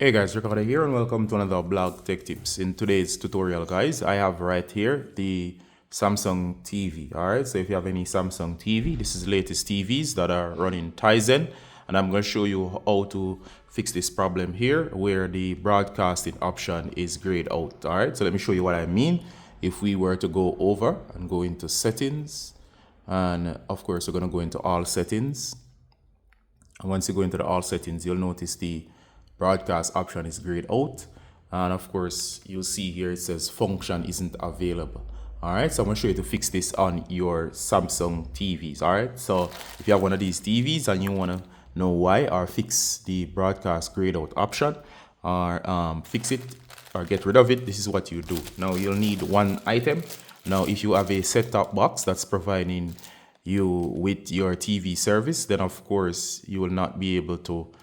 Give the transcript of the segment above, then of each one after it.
Hey guys, Ricardo here and welcome to another blog tech tips. In today's tutorial guys, I have right here the Samsung TV. Alright, so if you have any Samsung TV, this is the latest TVs that are running Tizen, and I'm going to show you how to fix this problem here where the broadcasting option is grayed out. Alright, so let me show you what I mean. If we were to go over and go into settings, and of course we're going to go into all settings, and once you go into the all settings, you'll notice the broadcast option is grayed out, and of course you'll see here it says function isn't available. All right, so I'm going to show you to fix this on your Samsung TVs. All right, so if you have one of these TVs and you want to know why, or fix the broadcast grayed out option, or fix it or get rid of it, this is what you do. Now you'll need one item. Now if you have a set-top box that's providing you with your TV service, then of course you will not be able to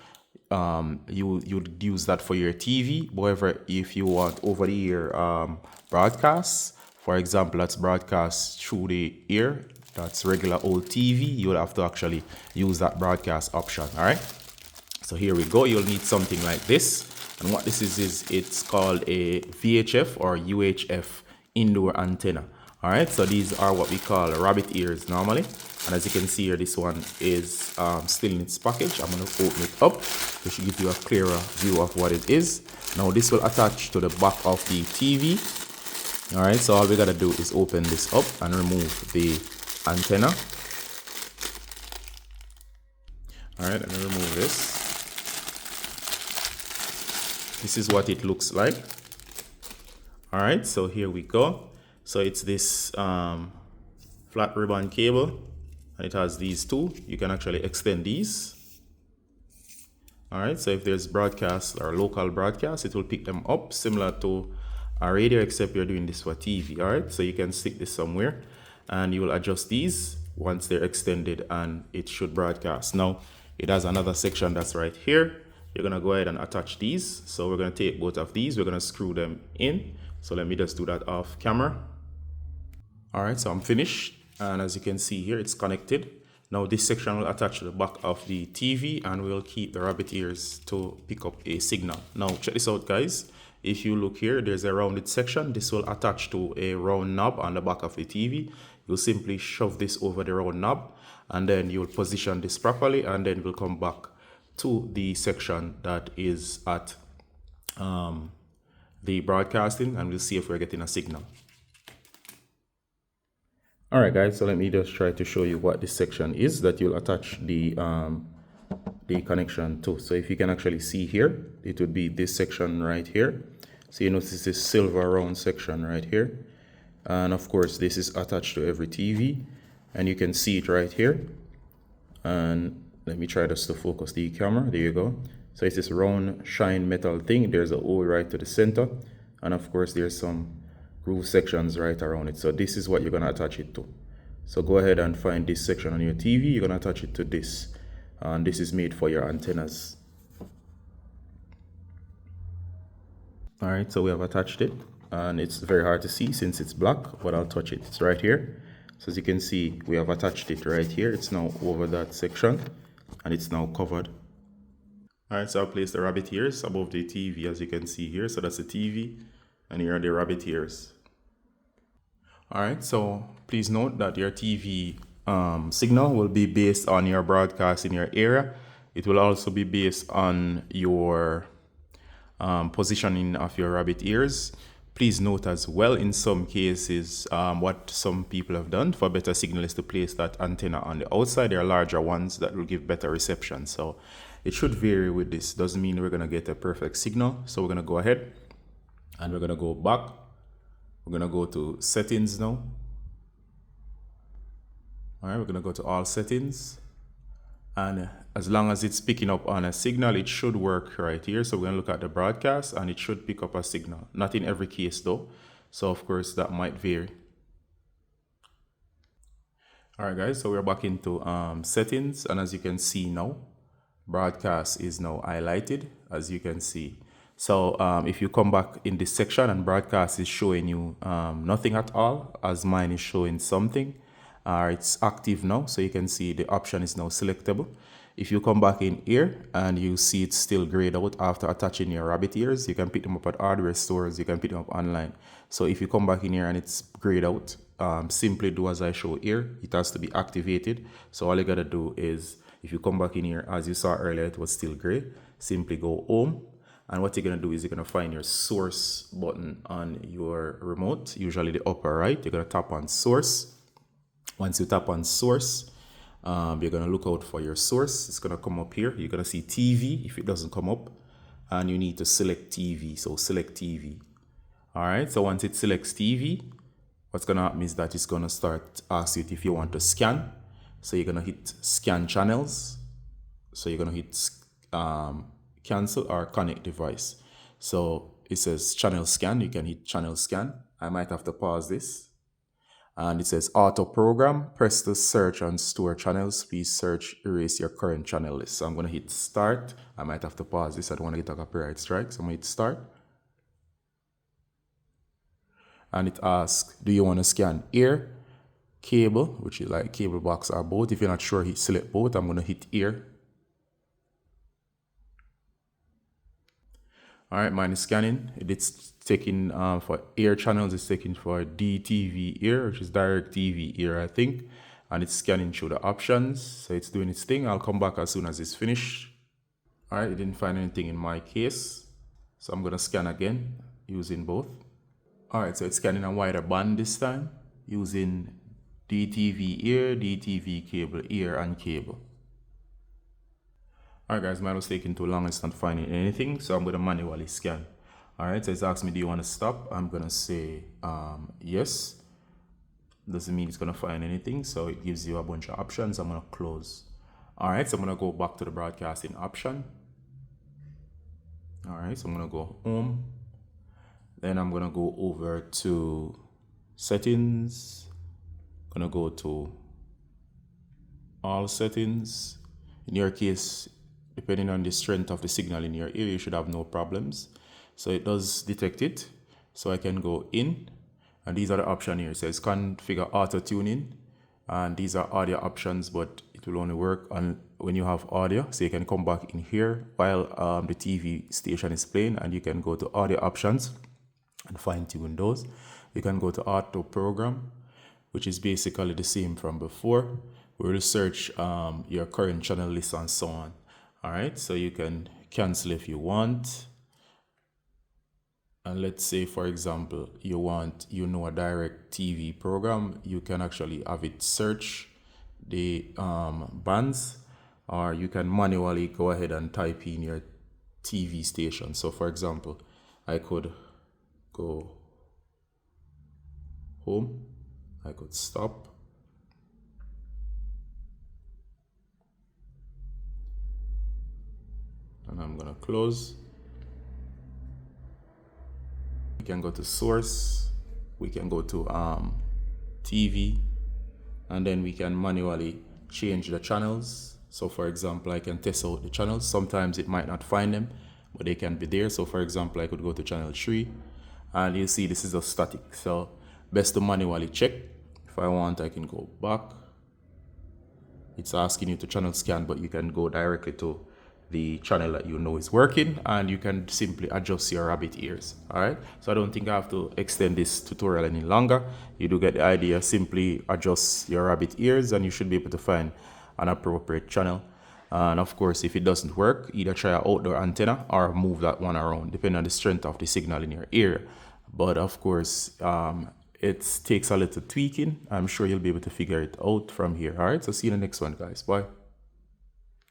you'd use that for your TV. However, if you want over the air broadcasts, for example, that's broadcast through the air, that's regular old TV, you'll have to actually use that broadcast option. All right, so here we go. You'll need something like this, and what this is it's called a VHF or UHF indoor antenna. All right, so these are what we call rabbit ears normally, and as you can see here, this one is still in its package. I'm going to open it up to give you a clearer view of what it is. Now this will attach to the back of the TV. All right, so all we gotta do is open this up and remove the antenna. All right, let me remove this. This is what it looks like. All right, so here we go. So it's this flat ribbon cable, and it has these two. You can actually extend these. All right, so if there's broadcast or local broadcast, it will pick them up similar to a radio, except you're doing this for TV. All right, so you can stick this somewhere and you will adjust these once they're extended and it should broadcast. Now it has another section that's right here. You're gonna go ahead and attach these. So we're gonna take both of these, we're gonna screw them in. So let me just do that off camera. All right, so I'm finished, and as you can see here, it's connected. Now this section will attach to the back of the TV, and we'll keep the rabbit ears to pick up a signal. Now check this out guys. If you look here, there's a rounded section. This will attach to a round knob on the back of the TV. You'll simply shove this over the round knob, and then you'll position this properly, and then we'll come back to the section that is at the broadcasting, and we'll see if we're getting a signal. All right guys, so let me just try to show you what this section is that you'll attach the connection to. So if you can actually see here, it would be this section right here. So you notice this silver round section right here, and of course this is attached to every TV, and you can see it right here. And let me try just to focus the camera. There you go. So it's this round shine metal thing. There's a hole right to the center, and of course there's some groove sections right around it. So this is what you're going to attach it to. So go ahead and find this section on your TV. You're going to attach it to this, and this is made for your antennas. All right, so we have attached it, and it's very hard to see since it's black, but I'll touch it. It's right here. So as you can see, we have attached it right here. It's now over that section, and it's now covered. All right, so I'll place the rabbit ears above the TV, as you can see here. So that's the TV, and here are the rabbit ears. All right, so please note that your TV signal will be based on your broadcast in your area. It will also be based on your positioning of your rabbit ears. Please note as well, in some cases, what some people have done for better signal is to place that antenna on the outside. There are larger ones that will give better reception. So it should vary with this. Doesn't mean we're gonna get a perfect signal. So we're gonna go ahead and we're gonna go back. We're gonna go to settings now. All right, we're gonna go to all settings, and as long as it's picking up on a signal, it should work right here. So we're gonna look at the broadcast, and it should pick up a signal. Not in every case though, so of course that might vary. All right guys, so we're back into settings, and as you can see now, broadcast is now highlighted, as you can see. So if you come back in this section and broadcast is showing you nothing at all, as mine is showing something, it's active now. So you can see the option is now selectable. If you come back in here and you see it's still grayed out after attaching your rabbit ears, you can pick them up at hardware stores, you can pick them up online. So if you come back in here and it's grayed out, simply do as I show here. It has to be activated. So all you gotta do is, if you come back in here, as you saw earlier, it was still gray. Simply go home. And what you're gonna do is you're gonna find your source button on your remote, usually the upper right. You're gonna tap on source. Once you tap on source, you're gonna look out for your source. It's gonna come up here. You're gonna see TV if it doesn't come up, and you need to select TV. So select TV. All right. So once it selects TV, what's gonna happen is that it's gonna start ask you if you want to scan. So you're gonna hit scan channels. So you're gonna hit cancel or connect device. So it says channel scan. You can hit channel scan. I might have to pause this. And it says auto program, press the search and store channels. Please search, erase your current channel list. So I'm going to hit start. I might have to pause this. I don't want to get a copyright strike. So I'm going to hit start. And it asks, do you want to scan ear, cable, which is like cable box or both? If you're not sure, hit select both. I'm going to hit ear. All right, mine is scanning. It's taking for ear channels, it's taking for DTV ear, which is direct TV ear, I think. And it's scanning through the options. So it's doing its thing. I'll come back as soon as it's finished. All right, it didn't find anything in my case. So I'm gonna scan again using both. All right, so it's scanning a wider band this time using DTV ear, DTV cable, ear, and cable. Alright guys, mine was taking too long, it's not finding anything, so I'm going to manually scan. Alright, so it's asking me, do you want to stop? I'm going to say yes. Doesn't mean it's going to find anything, so it gives you a bunch of options. I'm going to close. Alright, so I'm going to go back to the broadcasting option. Alright, so I'm going to go home. Then I'm going to go over to settings. I'm going to go to all settings. In your case, depending on the strength of the signal in your ear, you should have no problems. So it does detect it. So I can go in, and these are the options here. It says configure auto tuning, and these are audio options, but it will only work on when you have audio. So you can come back in here while the TV station is playing, and you can go to audio options and fine tune those. You can go to auto program, which is basically the same from before. We will search your current channel list and so on. All right, so you can cancel if you want. And let's say, for example, you want, a direct TV program, you can actually have it search the bands, or you can manually go ahead and type in your TV station. So for example, I could go home, I could stop. And I'm gonna close. We can go to source, we can go to TV, and then we can manually change the channels. So for example, I can test out the channels. Sometimes it might not find them, but they can be there. So for example, I could go to channel 3, and you see this is a static. So best to manually check. If I want, I can go back. It's asking you to channel scan, but you can go directly to the channel that you know is working, and you can simply adjust your rabbit ears. All right, so I don't think I have to extend this tutorial any longer. You do get the idea. Simply adjust your rabbit ears and you should be able to find an appropriate channel. And of course, if it doesn't work, either try an outdoor antenna or move that one around depending on the strength of the signal in your ear. But of course, it takes a little tweaking. I'm sure you'll be able to figure it out from here. All right, so see you in the next one, guys. Bye.